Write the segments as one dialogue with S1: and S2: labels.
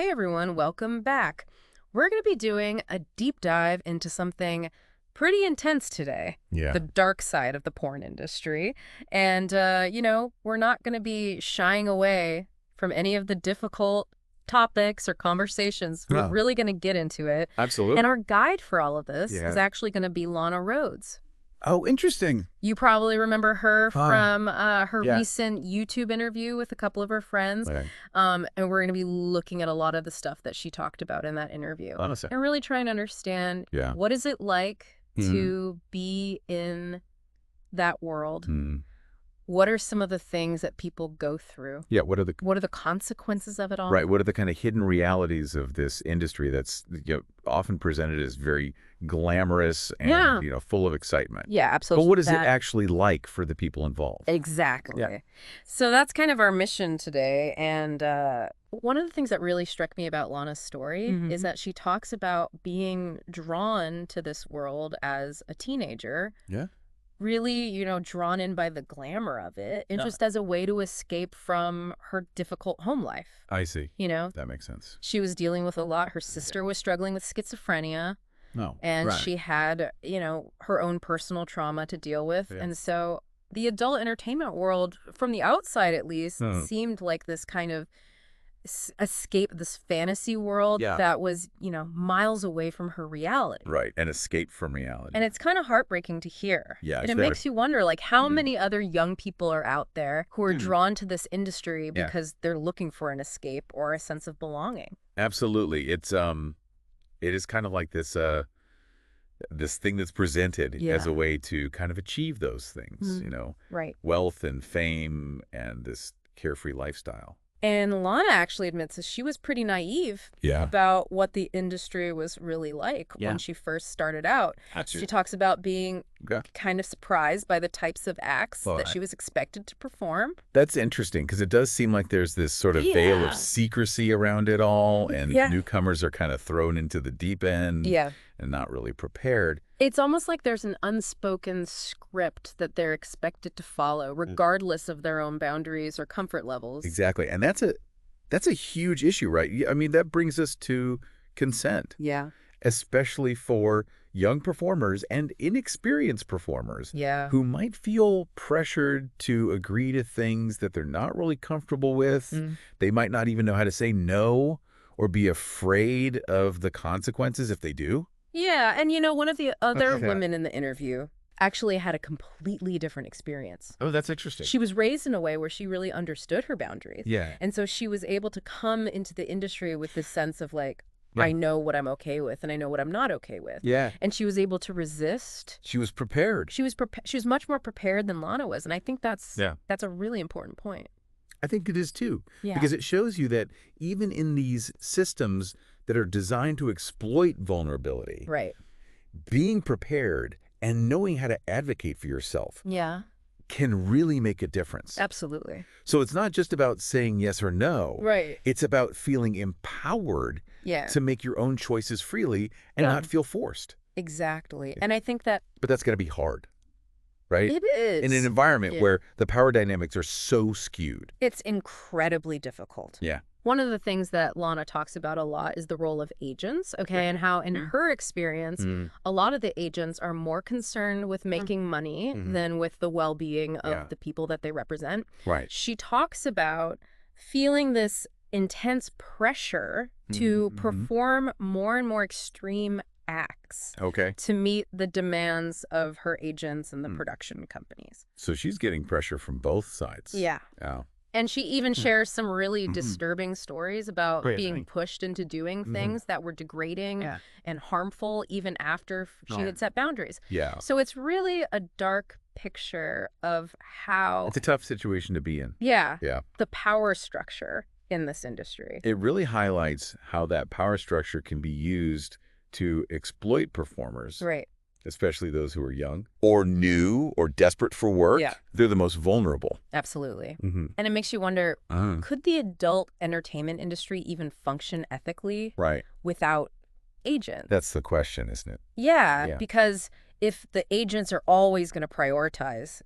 S1: Hey everyone, welcome back. We're going to be doing a deep dive into something pretty intense today.
S2: Yeah.
S1: The dark side of the porn industry. And, we're not going to be shying away from any of the difficult topics or conversations. We're
S2: No.
S1: really going to get into it.
S2: Absolutely.
S1: And our guide for all of this
S2: Yeah.
S1: is actually going to be Lana Rhoades.
S2: Oh, interesting.
S1: You probably remember her from her
S2: yeah.
S1: recent YouTube interview with a couple of her friends.
S2: Right.
S1: And we're going to be looking at a lot of the stuff that she talked about in that interview.
S2: Honestly.
S1: And really trying to understand what is it like to be in that world? What are some of the things that people go through?
S2: Yeah. What are the
S1: consequences of it all?
S2: Right. What are the kind of hidden realities of this industry that's often presented as very glamorous and full of excitement?
S1: Yeah, absolutely.
S2: But what is it actually like for the people involved?
S1: Exactly.
S2: Yeah.
S1: So that's kind of our mission today. And one of the things that really struck me about Lana's story is that she talks about being drawn to this world as a teenager.
S2: Yeah.
S1: Really, drawn in by the glamour of it, and just as a way to escape from her difficult home life.
S2: I see.
S1: That
S2: makes sense.
S1: She was dealing with a lot. Her sister was struggling with schizophrenia.
S2: No.
S1: And she had, her own personal trauma to deal with.
S2: Yeah.
S1: And so the adult entertainment world, from the outside at least, seemed like this kind of escape, this fantasy world that was, miles away from her reality.
S2: Right. An escape from reality.
S1: And it's kind of heartbreaking to hear.
S2: Yeah.
S1: And it makes you wonder, like, how many other young people are out there who are drawn to this industry because they're looking for an escape or a sense of belonging.
S2: Absolutely. It is kind of like this this thing that's presented as a way to kind of achieve those things,
S1: Right.
S2: wealth and fame and this carefree lifestyle.
S1: And Lana actually admits that she was pretty naive about what the industry was really like when she first started out. She talks about being kind of surprised by the types of acts that she was expected to perform.
S2: That's interesting because it does seem like there's this sort of veil of secrecy around it all, and newcomers are kind of thrown into the deep end and not really prepared.
S1: It's almost like there's an unspoken script that they're expected to follow, regardless of their own boundaries or comfort levels.
S2: Exactly. And that's a huge issue, right? I mean, that brings us to consent.
S1: Yeah.
S2: Especially for young performers and inexperienced performers who might feel pressured to agree to things that they're not really comfortable with. They might not even know how to say no or be afraid of the consequences if they do.
S1: Yeah, and one of the other women in the interview actually had a completely different experience.
S2: Oh, that's interesting.
S1: She was raised in a way where she really understood her boundaries.
S2: Yeah.
S1: And so she was able to come into the industry with this sense of like, I know what I'm okay with and I know what I'm not okay with.
S2: Yeah.
S1: And she was able to resist.
S2: She was prepared.
S1: She was much more prepared than Lana was. And I think that's a really important point.
S2: I think it is too.
S1: Yeah.
S2: Because it shows you that even in these systems that are designed to exploit vulnerability, being prepared and knowing how to advocate for yourself can really make a difference.
S1: Absolutely.
S2: So it's not just about saying yes or no.
S1: Right.
S2: It's about feeling empowered to make your own choices freely and not feel forced.
S1: Exactly. And I think that...
S2: But that's going to be hard, right?
S1: It is.
S2: In an environment where the power dynamics are so skewed.
S1: It's incredibly difficult.
S2: Yeah.
S1: One of the things that Lana talks about a lot is the role of agents, and how in her experience, a lot of the agents are more concerned with making money than with the well-being of the people that they represent.
S2: Right.
S1: She talks about feeling this intense pressure to perform more and more extreme acts to meet the demands of her agents and the production companies.
S2: So she's getting pressure from both sides.
S1: Yeah.
S2: Oh.
S1: And she even shares some really disturbing stories about being pushed into doing things that were degrading and harmful even after she had set boundaries.
S2: Yeah.
S1: So it's really a dark picture of how...
S2: It's a tough situation to be in.
S1: Yeah.
S2: Yeah.
S1: The power structure in this industry.
S2: It really highlights how that power structure can be used to exploit performers.
S1: Right.
S2: Especially those who are young or new or desperate for work.
S1: Yeah.
S2: They're the most vulnerable.
S1: Absolutely. And it makes you wonder, could the adult entertainment industry even function ethically without agents?
S2: That's the question, isn't it?
S1: Yeah, because if the agents are always going to prioritize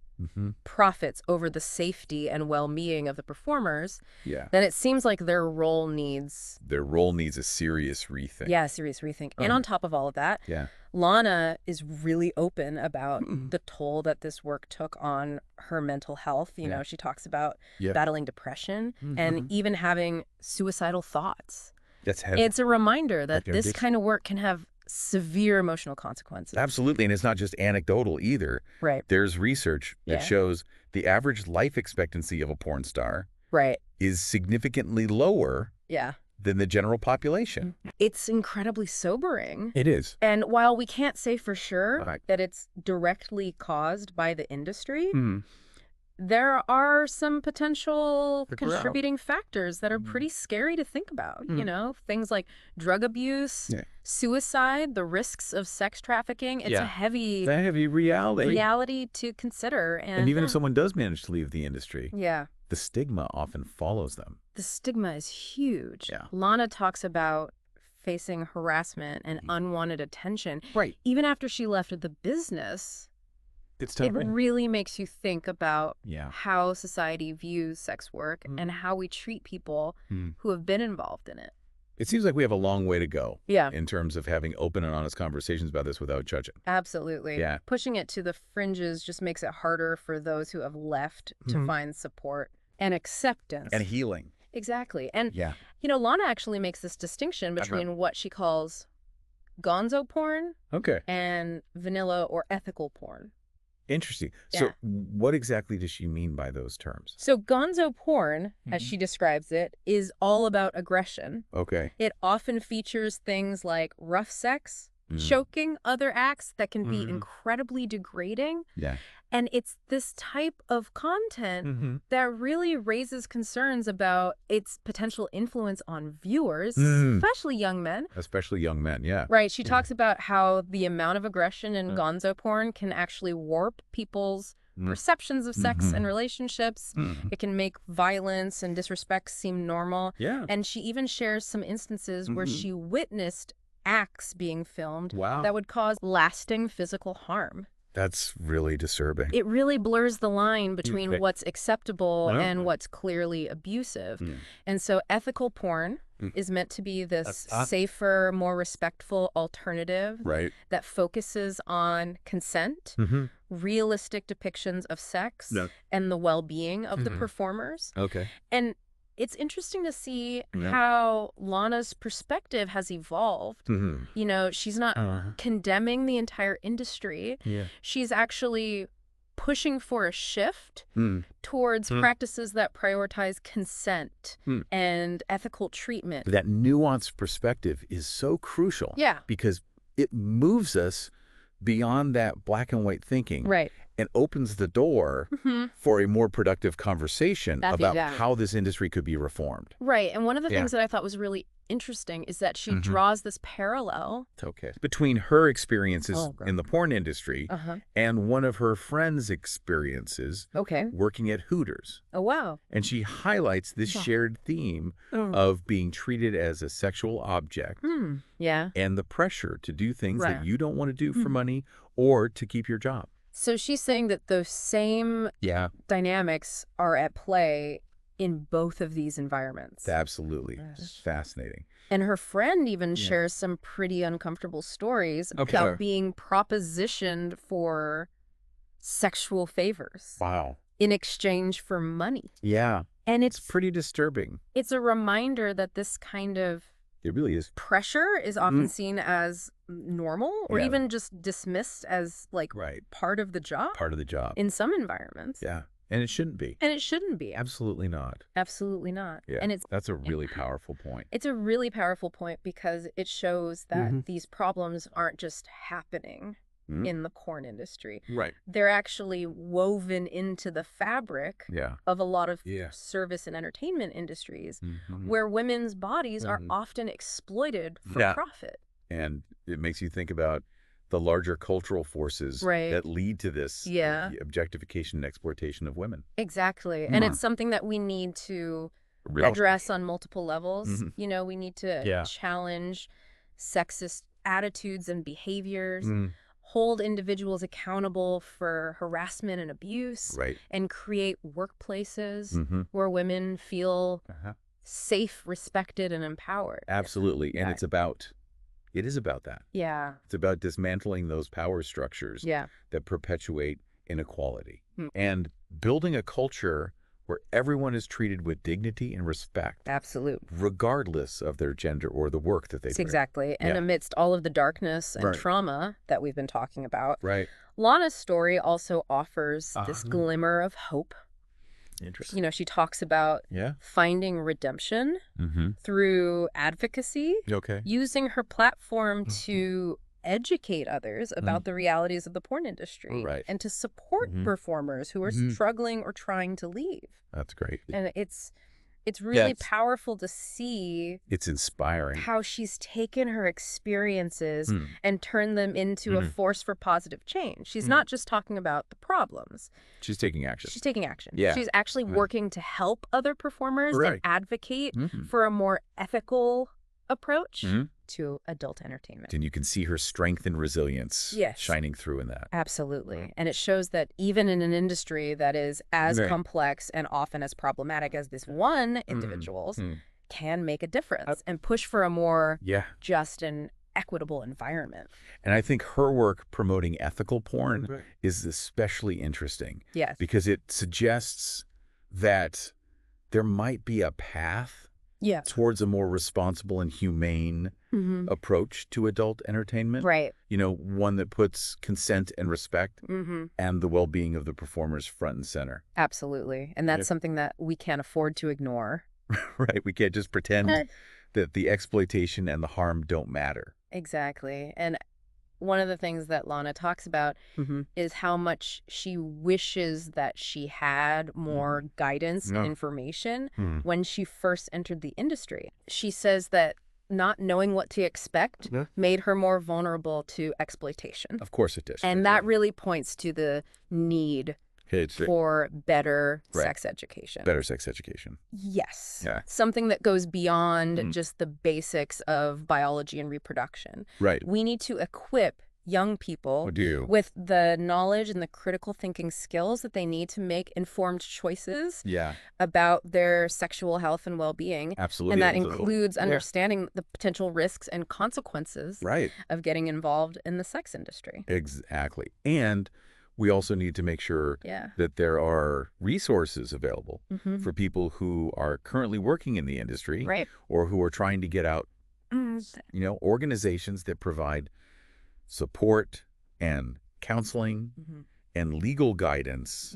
S1: profits over the safety and well-being of the performers, then it seems like their role needs
S2: a serious rethink.
S1: Yeah, serious rethink. And on top of all of that, Lana is really open about the toll that this work took on her mental health. You know, she talks about battling depression and even having suicidal thoughts.
S2: That's heavy.
S1: It's a reminder that this kind of work can have severe emotional consequences.
S2: Absolutely. And it's not just anecdotal either.
S1: Right.
S2: There's research that shows the average life expectancy of a porn star is significantly lower than the general population.
S1: It's incredibly sobering.
S2: It is.
S1: And while we can't say for sure that it's directly caused by the industry, there are some potential contributing factors that are pretty scary to think about. You know, things like drug abuse, suicide, the risks of sex trafficking. It's a heavy reality to consider.
S2: And even if someone does manage to leave the industry, the stigma often follows them.
S1: The stigma is huge. Lana talks about facing harassment and unwanted attention. Even after she left the business, it really makes you think about how society views sex work and how we treat people who have been involved in it.
S2: It seems like we have a long way to go in terms of having open and honest conversations about this without judging.
S1: Absolutely. Pushing it to the fringes just makes it harder for those who have left to find support and acceptance.
S2: And healing.
S1: Exactly. And, you know, Lana actually makes this distinction between what she calls gonzo porn and vanilla or ethical porn.
S2: Interesting. So what exactly does she mean by those terms?
S1: So gonzo porn, as she describes it, is all about aggression. It often features things like rough sex, choking, other acts that can be incredibly degrading. And it's this type of content that really raises concerns about its potential influence on viewers, especially young men.
S2: Especially young men,
S1: Right. She talks about how the amount of aggression in gonzo porn can actually warp people's perceptions of sex and relationships. It can make violence and disrespect seem normal. And she even shares some instances where she witnessed acts being filmed that would cause lasting physical harm.
S2: That's really disturbing.
S1: It really blurs the line between what's acceptable and what's clearly abusive. And so ethical porn is meant to be this safer, more respectful alternative that focuses on consent, realistic depictions of sex, and the well-being of the performers. And it's interesting to see how Lana's perspective has evolved. You know, she's not condemning the entire industry. She's actually pushing for a shift towards practices that prioritize consent and ethical treatment.
S2: That nuanced perspective is so crucial. Because it moves us beyond that black and white thinking. And opens the door for a more productive conversation about how this industry could be reformed.
S1: Right. And one of the things that I thought was really interesting is that she draws this parallel
S2: between her experiences in the porn industry and one of her friends' experiences working at Hooters.
S1: Oh, wow.
S2: And she highlights this shared theme of being treated as a sexual object and the pressure to do things that you don't want to do for money or to keep your job.
S1: So she's saying that those same dynamics are at play in both of these environments.
S2: Absolutely. It's fascinating.
S1: And her friend even shares some pretty uncomfortable stories about being propositioned for sexual favors.
S2: Wow.
S1: In exchange for money. And it's
S2: pretty disturbing.
S1: It's a reminder that this kind of pressure is often seen as normal or even just dismissed as like part of the job.
S2: Part of the job.
S1: In some environments.
S2: And it shouldn't be.
S1: And it shouldn't be.
S2: Absolutely not.
S1: Absolutely not.
S2: And that's a really powerful point.
S1: It's a really powerful point because it shows that these problems aren't just happening in the porn industry. They're actually woven into the fabric of a lot of service and entertainment industries where women's bodies are often exploited for profit.
S2: And it makes you think about the larger cultural forces that lead to this objectification and exploitation of women.
S1: Exactly. And it's something that we need to address on multiple levels. You know, we need to challenge sexist attitudes and behaviors. hold individuals accountable for harassment and abuse, and create workplaces where women feel safe, respected, and empowered.
S2: Absolutely. And it is about that.
S1: Yeah.
S2: It's about dismantling those power structures that perpetuate inequality and building a culture where everyone is treated with dignity and respect.
S1: Absolutely.
S2: Regardless of their gender or the work that they do.
S1: Exactly. And amidst all of the darkness and trauma that we've been talking about, Lana's story also offers this glimmer of hope.
S2: Interesting.
S1: You know, she talks about finding redemption through advocacy, using her platform to educate others about the realities of the porn industry and to support performers who are struggling or trying to leave.
S2: That's great.
S1: And it's really powerful to see.
S2: It's inspiring
S1: how she's taken her experiences and turned them into a force for positive change. She's not just talking about the problems.
S2: She's taking action.
S1: She's taking action.
S2: Yeah.
S1: She's actually working to help other performers and advocate for a more ethical approach to adult entertainment.
S2: And you can see her strength and resilience shining through in that.
S1: Absolutely. And it shows that even in an industry that is as complex and often as problematic as this one individual's can make a difference and push for a more just and equitable environment.
S2: And I think her work promoting ethical porn is especially interesting.
S1: Yes.
S2: Because it suggests that there might be a path towards a more responsible and humane approach to adult entertainment.
S1: Right.
S2: You know, one that puts consent and respect and the well-being of the performers front and center.
S1: Absolutely. And that's something that we can't afford to ignore.
S2: Right. We can't just pretend that the exploitation and the harm don't matter.
S1: Exactly. And one of the things that Lana talks about is how much she wishes that she had more guidance and information when she first entered the industry. She says that not knowing what to expect made her more vulnerable to exploitation.
S2: Of course it does.
S1: And that really points to the need for better sex education.
S2: Better sex education.
S1: Yes.
S2: Yeah.
S1: Something that goes beyond just the basics of biology and reproduction.
S2: Right.
S1: We need to equip young people with the knowledge and the critical thinking skills that they need to make informed choices about their sexual health and well-being.
S2: Absolutely.
S1: And that includes understanding the potential risks and consequences of getting involved in the sex industry.
S2: Exactly. And we also need to make sure that there are resources available for people who are currently working in the industry or who are trying to get out, you know, organizations that provide support and counseling and legal guidance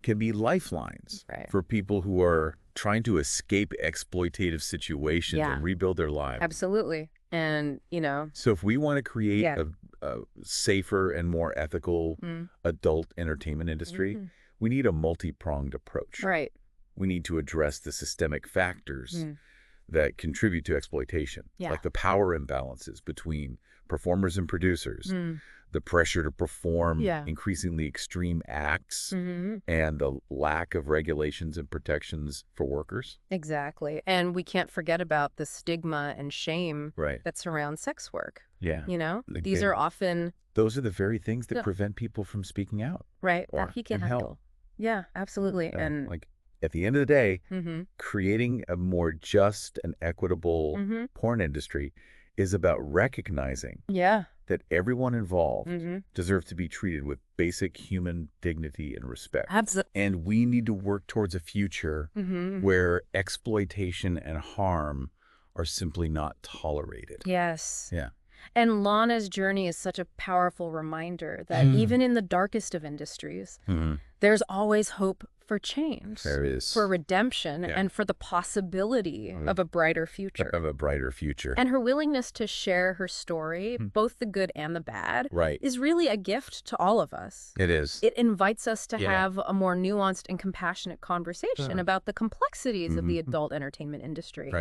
S2: can be lifelines for people who are trying to escape exploitative situations and rebuild their lives.
S1: Absolutely. And, you know.
S2: So if we want to create a safer and more ethical adult entertainment industry, we need a multi-pronged approach.
S1: Right.
S2: We need to address the systemic factors that contribute to exploitation, like the power imbalances between performers and producers, the pressure to perform increasingly extreme acts, and the lack of regulations and protections for workers.
S1: Exactly. And we can't forget about the stigma and shame that surrounds sex work.
S2: Yeah.
S1: You know, these are often...
S2: Those are the very things that prevent people from speaking out.
S1: Right. That he can handle. Yeah, absolutely. And
S2: like, at the end of the day, creating a more just and equitable porn industry is about recognizing that everyone involved deserves to be treated with basic human dignity and respect.
S1: Absolutely.
S2: And we need to work towards a future where exploitation and harm are simply not tolerated.
S1: Yes.
S2: Yeah.
S1: And Lana's journey is such a powerful reminder that even in the darkest of industries, there's always hope for change.
S2: There is.
S1: For redemption and for the possibility of a brighter future.
S2: Of a brighter future.
S1: And her willingness to share her story, both the good and the bad, is really a gift to all of us.
S2: It is.
S1: It invites us to have a more nuanced and compassionate conversation about the complexities of the adult entertainment industry.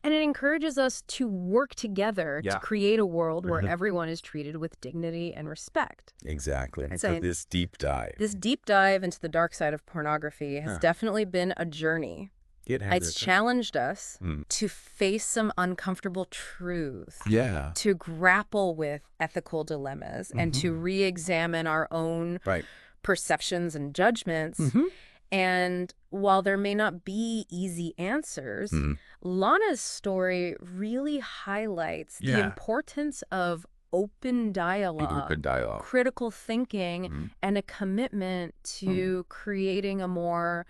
S1: And it encourages us to work together to create a world where everyone is treated with dignity and respect.
S2: Exactly. So this deep dive.
S1: This deep dive into the dark side of pornography has definitely been a journey. It's challenged us to face some uncomfortable truths, to grapple with ethical dilemmas, and to re-examine our own perceptions and judgments. And while there may not be easy answers, Lana's story really highlights the importance of open dialogue, critical thinking, and a commitment to creating a more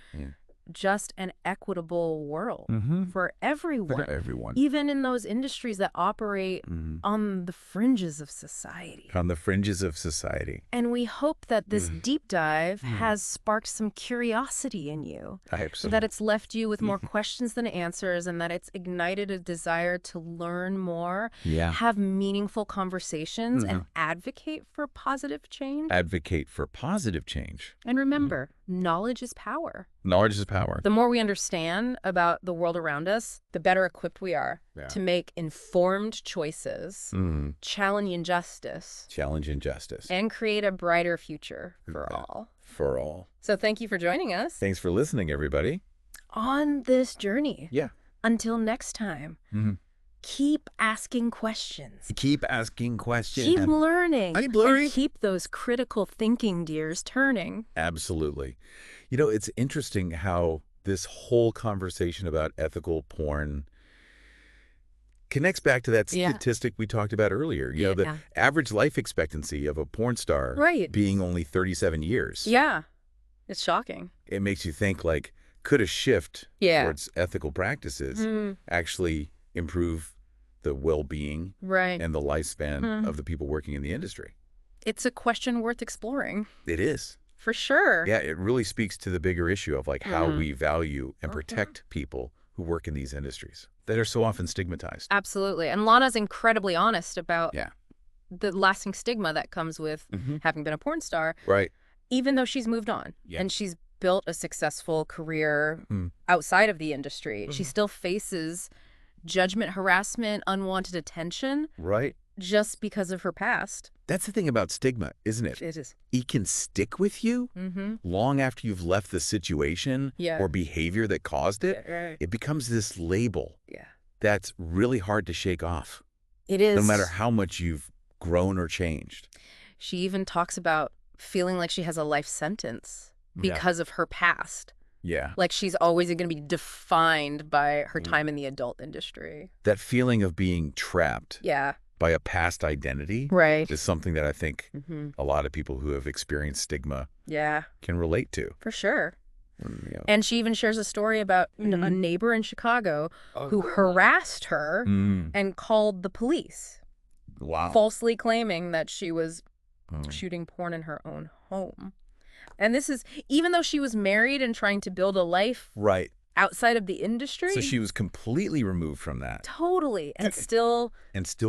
S1: just and equitable world for everyone. Even in those industries that operate on the fringes of society.
S2: On the fringes of society.
S1: And we hope that this deep dive has sparked some curiosity in you. So that it's left you with more questions than answers, and that it's ignited a desire to learn more, have meaningful conversations, and advocate for positive change.
S2: Advocate for positive change.
S1: And remember, knowledge is power.
S2: Knowledge is power.
S1: The more we understand about the world around us, the better equipped we are to make informed choices, challenge injustice, and create a brighter future for all.
S2: For all.
S1: So thank you for joining us.
S2: Thanks for listening, everybody.
S1: On this journey. Until next time. Keep asking questions.
S2: Keep asking questions.
S1: Keep learning. And keep those critical thinking gears turning.
S2: Absolutely. You know, it's interesting how this whole conversation about ethical porn connects back to that statistic we talked about earlier. You know, the average life expectancy of a porn star being only 37 years.
S1: Yeah. It's shocking.
S2: It makes you think, like, could a shift towards ethical practices actually improve the well-being and the lifespan of the people working in the industry?
S1: It's a question worth exploring.
S2: It is.
S1: For sure.
S2: Yeah, it really speaks to the bigger issue of like how we value and protect people who work in these industries that are so often stigmatized.
S1: Absolutely. And Lana's incredibly honest about the lasting stigma that comes with having been a porn star.
S2: Right.
S1: Even though she's moved on and she's built a successful career outside of the industry, she still faces judgment, harassment, unwanted attention.
S2: Right.
S1: Just because of her past.
S2: That's the thing about stigma, isn't it?
S1: It is.
S2: It can stick with you long after you've left the situation or behavior that caused it. It becomes this label that's really hard to shake off.
S1: It is.
S2: No matter how much you've grown or changed.
S1: She even talks about feeling like she has a life sentence because of her past.
S2: Yeah.
S1: Like she's always going to be defined by her time in the adult industry.
S2: That feeling of being trapped.
S1: Yeah.
S2: By a past identity is something that I think a lot of people who have experienced stigma can relate to.
S1: For sure. And she even shares a story about a neighbor in Chicago who harassed her and called the police.
S2: Wow.
S1: Falsely claiming that she was shooting porn in her own home. And this is, even though she was married and trying to build a life outside of the industry.
S2: So she was completely removed from that.
S1: Totally. And still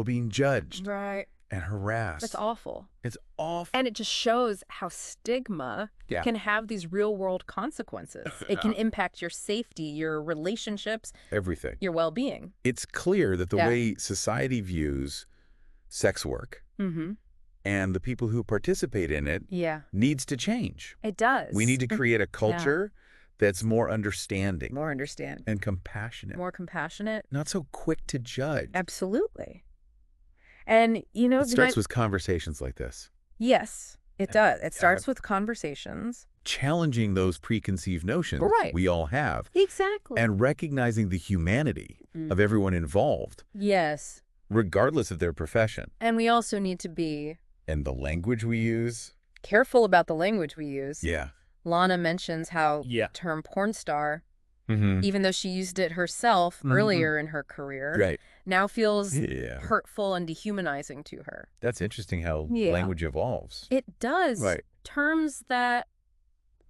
S2: being judged.
S1: Right.
S2: And harassed.
S1: It's awful.
S2: It's awful.
S1: And it just shows how stigma can have these real world consequences. It can impact your safety, your relationships.
S2: Everything.
S1: Your well-being.
S2: It's clear that the way society views sex work and the people who participate in it needs to change.
S1: It does.
S2: We need to create a culture that's more understanding.
S1: More understanding.
S2: And compassionate.
S1: More compassionate.
S2: Not so quick to judge.
S1: Absolutely. And, you know...
S2: It starts with conversations like this.
S1: Yes, it does. It starts with conversations.
S2: Challenging those preconceived notions we all have.
S1: Exactly.
S2: And recognizing the humanity of everyone involved.
S1: Yes.
S2: Regardless of their profession.
S1: And we also need to be...
S2: And the language we use.
S1: Careful about the language we use.
S2: Yeah.
S1: Lana mentions how term porn star, even though she used it herself earlier in her career, now feels hurtful and dehumanizing to her.
S2: That's interesting how language evolves.
S1: It does. Right. Terms that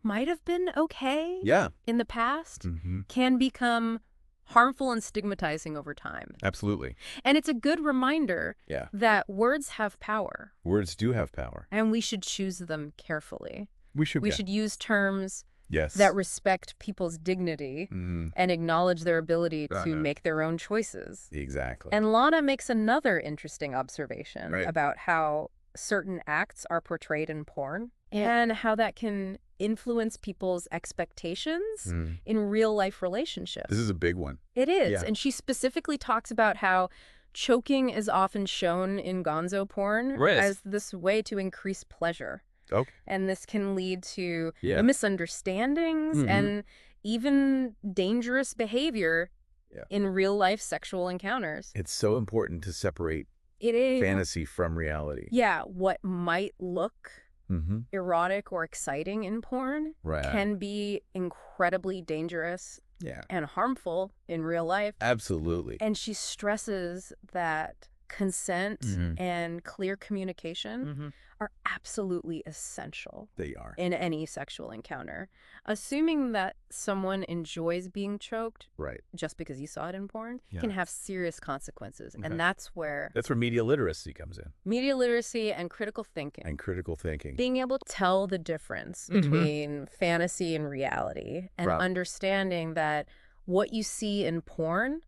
S1: might have been okay in the past can become harmful and stigmatizing over time.
S2: Absolutely.
S1: And it's a good reminder that words have power.
S2: Words do have power.
S1: And we should choose them carefully.
S2: We should
S1: use terms that respect people's dignity and acknowledge their ability to make their own choices.
S2: Exactly.
S1: And Lana makes another interesting observation about how certain acts are portrayed in porn and how that can influence people's expectations in real-life relationships.
S2: This is a big one.
S1: It is. Yeah. And she specifically talks about how choking is often shown in gonzo porn as this way to increase pleasure.
S2: Okay.
S1: And this can lead to misunderstandings and even dangerous behavior in real-life sexual encounters.
S2: It's so important to separate fantasy from reality.
S1: Yeah, what might look erotic or exciting in porn can be incredibly dangerous and harmful in real life.
S2: Absolutely.
S1: And she stresses that consent and clear communication are absolutely essential.
S2: They are.
S1: In any sexual encounter. Assuming that someone enjoys being choked just because you saw it in porn can have serious consequences. And that's where
S2: media literacy comes in.
S1: Media literacy and critical thinking. Being able to tell the difference between fantasy and reality and understanding that what you see in porn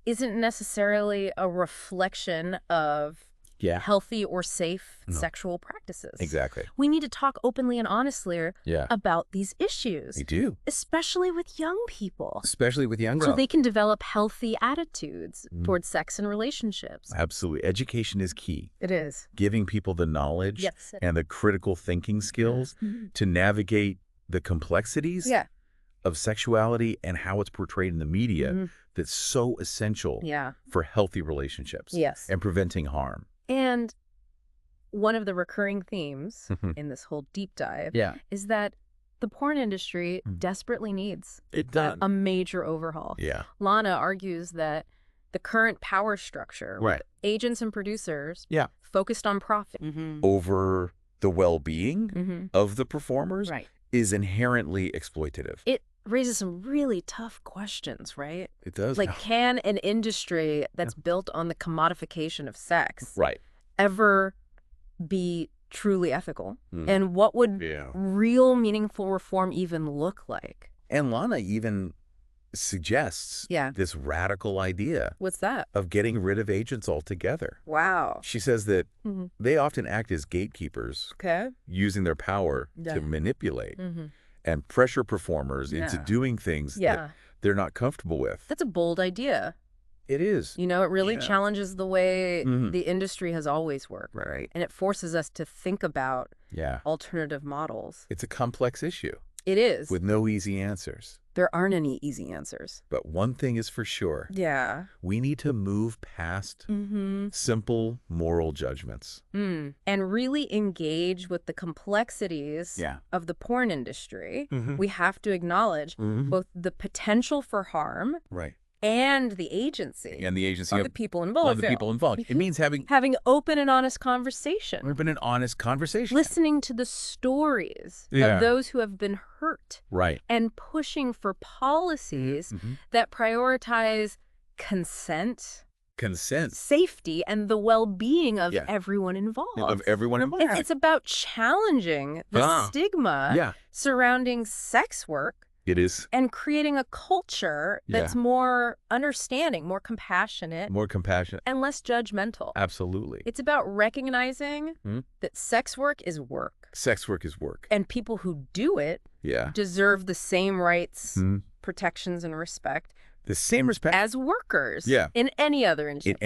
S1: isn't necessarily a reflection of healthy or safe sexual practices.
S2: Exactly.
S1: We need to talk openly and honestly about these issues.
S2: We do.
S1: Especially with young people.
S2: Especially with young girls.
S1: So they can develop healthy attitudes towards sex and relationships.
S2: Absolutely. Education is key.
S1: It is.
S2: Giving people the knowledge and the critical thinking skills to navigate the complexities of sexuality and how it's portrayed in the media that's so essential for healthy relationships and preventing harm.
S1: And one of the recurring themes in this whole deep dive is that the porn industry desperately needs a major overhaul. Lana argues that the current power structure with agents and producers focused on profit
S2: over the well-being of the performers is inherently exploitative.
S1: It raises some really tough questions, right?
S2: It does.
S1: Like, can an industry that's built on the commodification of sex ever be truly ethical? And what would real meaningful reform even look like?
S2: And Lana even suggests this radical idea.
S1: What's that?
S2: Of getting rid of agents altogether.
S1: Wow.
S2: She says that they often act as gatekeepers, using their power to manipulate and pressure performers into doing things that they're not comfortable with.
S1: That's a bold idea.
S2: It is.
S1: You know, it really challenges the way the industry has always worked.
S2: Right.
S1: And it forces us to think about alternative models.
S2: It's a complex issue.
S1: It is.
S2: With no easy answers.
S1: There aren't any easy answers.
S2: But one thing is for sure.
S1: Yeah.
S2: We need to move past simple moral judgments.
S1: And really engage with the complexities of the porn industry. We have to acknowledge both the potential for harm and the agency.
S2: And the agency
S1: of the people involved.
S2: Of the people involved. It means having
S1: open and honest conversation.
S2: Open and honest conversation.
S1: Listening to the stories of those who have been hurt.
S2: Right.
S1: And pushing for policies that prioritize consent, safety, and the well-being of everyone involved. It's about challenging the stigma surrounding sex work.
S2: It is.
S1: And creating a culture that's more understanding, more compassionate. And less judgmental.
S2: Absolutely.
S1: It's about recognizing that sex work is work.
S2: Sex work is work.
S1: And people who do it deserve the same rights, protections, and respect.
S2: The same respect
S1: as workers in any other industry.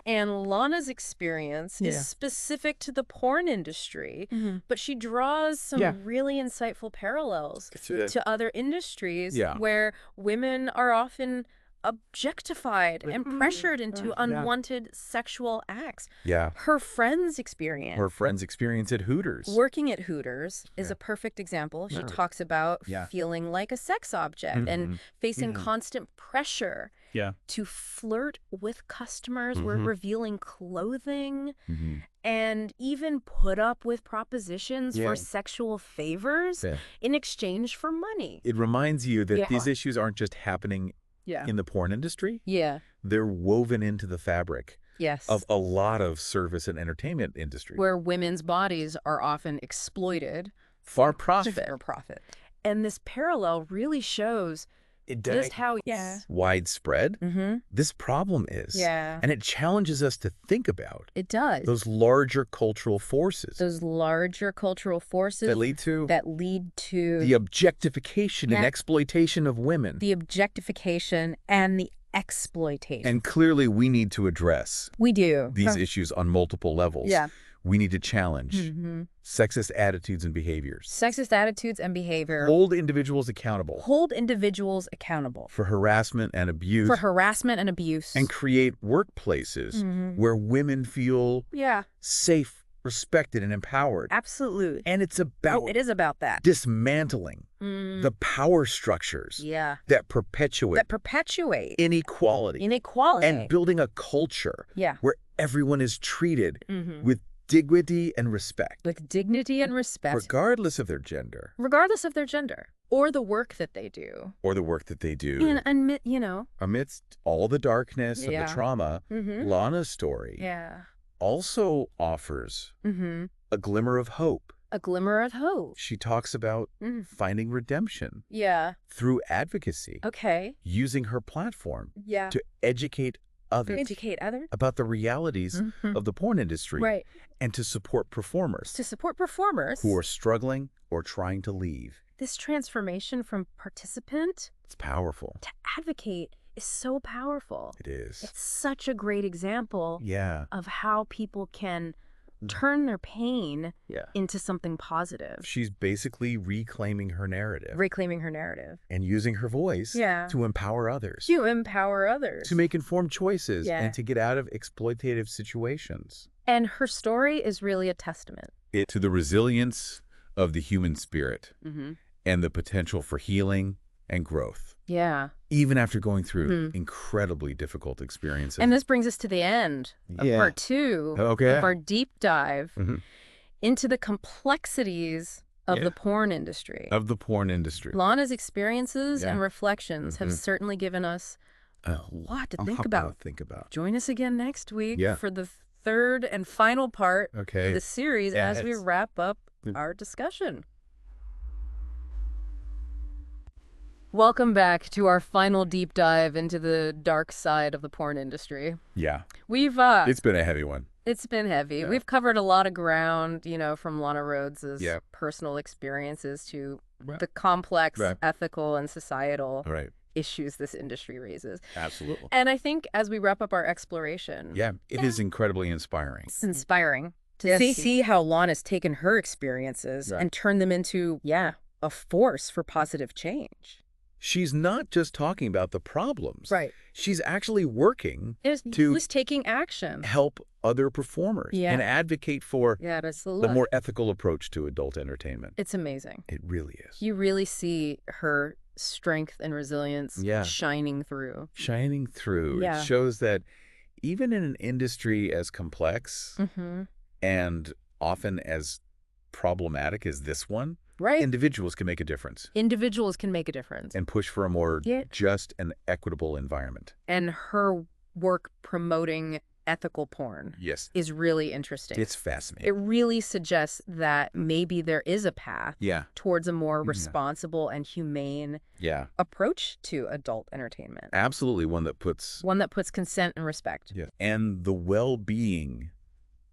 S1: And Lana's experience is specific to the porn industry, but she draws some really insightful parallels to other industries where women are often objectified and pressured into unwanted sexual acts. Her friend's experience
S2: at Hooters.
S1: Working at Hooters is a perfect example. She talks about feeling like a sex object and facing constant pressure to flirt with customers, revealing clothing, and even put up with propositions for sexual favors in exchange for money.
S2: It reminds you that these issues aren't just happening in the porn industry. They're woven into the fabric of a lot of service and entertainment industry.
S1: Where women's bodies are often exploited
S2: for profit.
S1: And this parallel really shows just how
S2: widespread this problem is.
S1: Yeah.
S2: And it challenges us to think about
S1: it does.
S2: Those larger cultural forces.
S1: Those larger cultural forces
S2: that lead to the objectification and exploitation of women.
S1: The objectification and the exploitation.
S2: And clearly we need to address these issues on multiple levels.
S1: Yeah.
S2: We need to challenge sexist attitudes and behaviors.
S1: Sexist attitudes and behavior.
S2: Hold individuals accountable.
S1: Hold individuals accountable.
S2: For harassment and abuse.
S1: For harassment and abuse.
S2: And create workplaces where women feel safe, respected, and empowered.
S1: Absolutely.
S2: And it is about that. Dismantling the power structures that perpetuate inequality. And building a culture where everyone is treated with dignity and respect.
S1: With dignity and respect.
S2: Regardless of their gender.
S1: Regardless of their gender. Or the work that they do.
S2: And, amidst all the darkness of the trauma, Lana's story also offers a glimmer of hope.
S1: A glimmer of hope.
S2: She talks about finding redemption. Through advocacy. Using her platform to educate others about the realities of the porn industry and to support performers who are struggling or trying to leave.
S1: This transformation from participant
S2: it's powerful
S1: to advocate is so powerful.
S2: It is.
S1: It's such a great example of how people can turn their pain into something positive.
S2: She's basically reclaiming her narrative. And using her voice to empower others. To make informed choices and to get out of exploitative situations.
S1: And her story is really a testament
S2: to the resilience of the human spirit and the potential for healing and growth. Even after going through incredibly difficult experiences.
S1: And this brings us to the end of part 2 of our deep dive into the complexities of the porn industry. Lana's experiences and reflections have certainly given us a lot to think about. Join us again next week for the third and final part of the series as we wrap up our discussion. Welcome back to our final deep dive into the dark side of the porn industry. We've
S2: it's been a heavy one.
S1: It's been heavy. We've covered a lot of ground, from Lana Rhoades' personal experiences to the complex ethical and societal issues this industry raises.
S2: Absolutely.
S1: And I think as we wrap up our exploration,
S2: it is incredibly inspiring.
S1: It's inspiring to see how Lana's taken her experiences and turned them into, a force for positive change.
S2: She's not just talking about the problems. She's actually working
S1: to taking action.
S2: Help other performers and advocate for
S1: the
S2: more ethical approach to adult entertainment.
S1: It's amazing.
S2: It really is.
S1: You really see her strength and resilience shining through.
S2: It shows that even in an industry as complex and often as problematic as this one, individuals can make a difference. And push for a more just and equitable environment.
S1: And her work promoting ethical porn is really interesting.
S2: It's fascinating.
S1: It really suggests that maybe there is a path towards a more responsible and humane approach to adult entertainment.
S2: Absolutely. One that puts
S1: consent and respect.
S2: And the well-being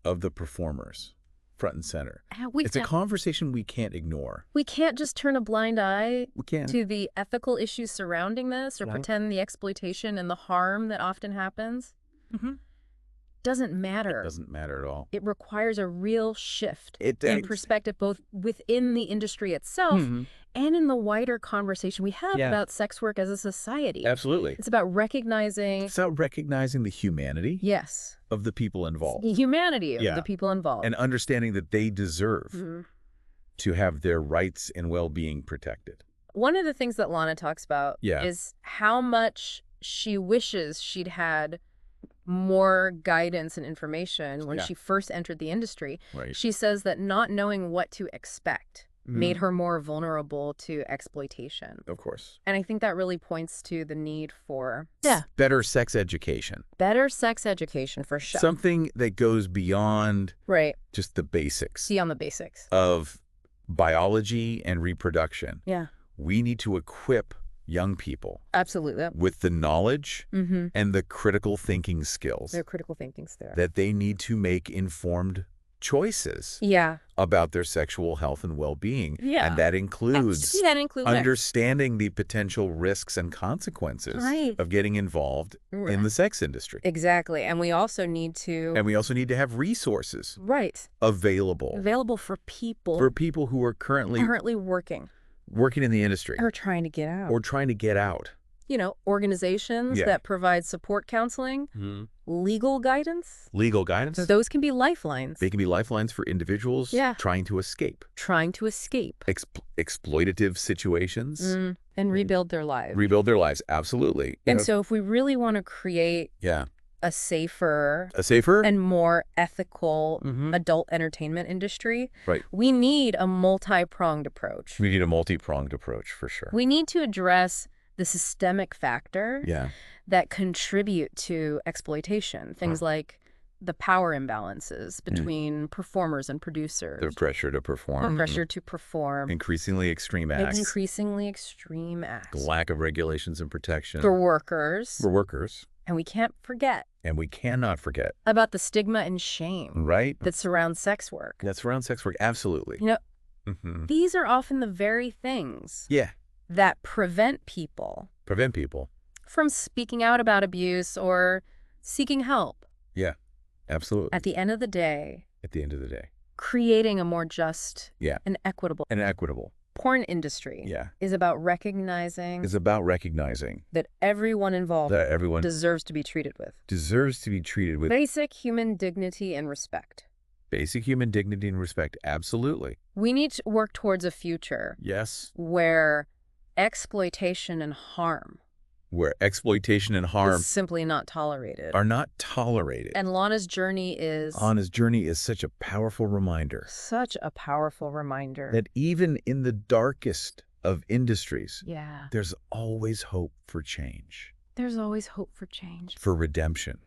S2: of the performers front and center. It's a conversation we can't ignore.
S1: We can't just turn a blind eye to the ethical issues surrounding this or pretend the exploitation and the harm that often happens doesn't matter.
S2: It doesn't matter at all.
S1: It requires a real shift in perspective, both within the industry itself and in the wider conversation we have about sex work as a society.
S2: Absolutely.
S1: It's about recognizing...
S2: the humanity of the people involved.
S1: The humanity of the people involved.
S2: And understanding that they deserve to have their rights and well-being protected.
S1: One of the things that Lana talks about is how much she wishes she'd had more guidance and information when she first entered the industry. She says that not knowing what to expect made her more vulnerable to exploitation.
S2: Of course.
S1: And I think that really points to the need for
S2: better sex education.
S1: Better sex education, for sure.
S2: Something that goes beyond just the basics.
S1: Beyond the basics.
S2: Of biology and reproduction. We need to equip young people.
S1: Absolutely.
S2: With the knowledge and the critical thinking skills.
S1: Their critical thinking skills.
S2: That they need to make informed choices about their sexual health and well-being.
S1: Yeah.
S2: And that includes understanding the potential risks and consequences of getting involved in the sex industry.
S1: Exactly. And we also need to...
S2: And we also need to have resources available.
S1: Available for people.
S2: For people who are currently
S1: working
S2: in the industry.
S1: Or trying to get out. You know, organizations that provide support counseling, legal guidance.
S2: Legal guidance.
S1: Those can be lifelines.
S2: They can be lifelines for individuals trying to escape. Exploitative situations.
S1: And rebuild their lives.
S2: Rebuild their lives, absolutely.
S1: And so if we really want to create a safer and more ethical adult entertainment industry, we need a multi-pronged approach.
S2: We need a multi-pronged approach, for sure.
S1: We need to address the systemic factor that contribute to exploitation. Things like the power imbalances between performers and producers.
S2: The pressure to perform.
S1: The pressure to perform.
S2: Increasingly extreme acts.
S1: The
S2: lack of regulations and protection.
S1: For workers. And we can't forget.
S2: And we cannot forget.
S1: About the stigma and shame.
S2: That
S1: surrounds sex work.
S2: Absolutely.
S1: You know, these are often the very things that prevent people from speaking out about abuse or seeking help.
S2: Yeah, absolutely.
S1: At the end of the day,
S2: creating
S1: a more just and equitable porn industry is about recognizing that everyone involved deserves to be treated with basic human dignity and respect.
S2: Absolutely.
S1: We need to work towards a future where exploitation and harm is simply not tolerated. And Lana's journey is
S2: such a powerful reminder. That even in the darkest of industries, there's always hope for change. For redemption.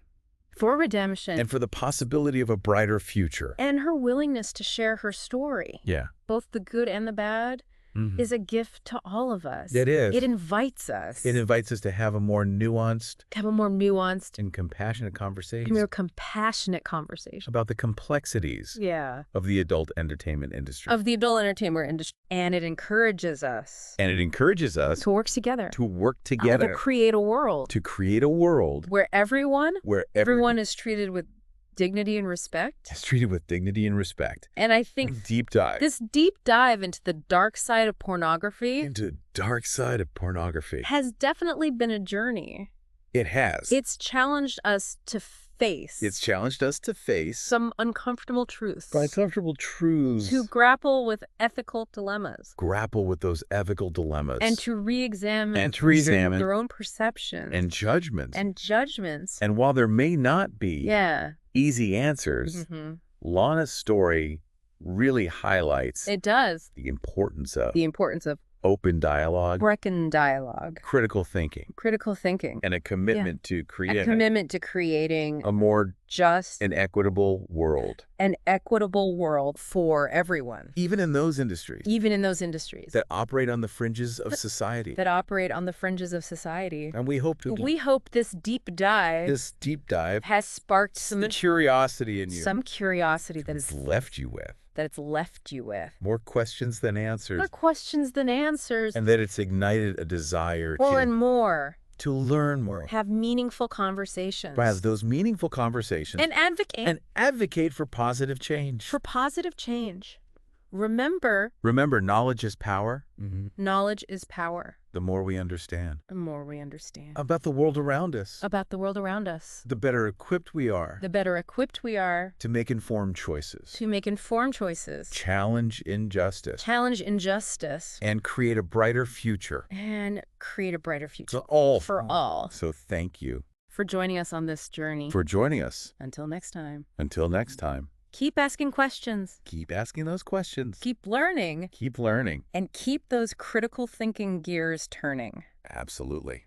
S2: And for the possibility of a brighter future.
S1: And her willingness to share her story. Both the good and the bad. Is a gift to all of us.
S2: It is.
S1: It invites us.
S2: To have a more nuanced
S1: and
S2: compassionate conversation.
S1: About
S2: the complexities of the adult entertainment industry.
S1: And it encourages us.
S2: To
S1: work together.
S2: To
S1: create a world. Where everyone is treated with dignity and respect. And I think this deep dive into the dark side of pornography. Has definitely been a journey.
S2: It has.
S1: It's challenged us to face. Some uncomfortable truths. To grapple with ethical dilemmas. And to re-examine their own perceptions.
S2: And judgments.
S1: And
S2: while there may not be easy answers, Lana's story really highlights the importance of open dialogue, critical thinking, and a commitment to
S1: creating
S2: a more
S1: just
S2: and equitable world.
S1: For everyone.
S2: Even in those industries.
S1: That
S2: operate on the fringes of society. And we
S1: hope this deep dive has sparked some
S2: curiosity in you.
S1: That
S2: it's left you with.
S1: More questions than answers.
S2: And that it's ignited a desire to learn more.
S1: Have meaningful conversations.
S2: Have those meaningful conversations.
S1: And advocate
S2: for positive change.
S1: Remember,
S2: knowledge is power.
S1: Knowledge is power.
S2: The more we understand.
S1: About the world around us.
S2: The better equipped we are. To make informed choices. Challenge injustice. And create a brighter future. For all. So thank you.
S1: For joining us on this journey. Until next time. Keep asking questions.
S2: Keep asking those questions.
S1: Keep learning.
S2: Keep learning.
S1: And keep those critical thinking gears turning.
S2: Absolutely.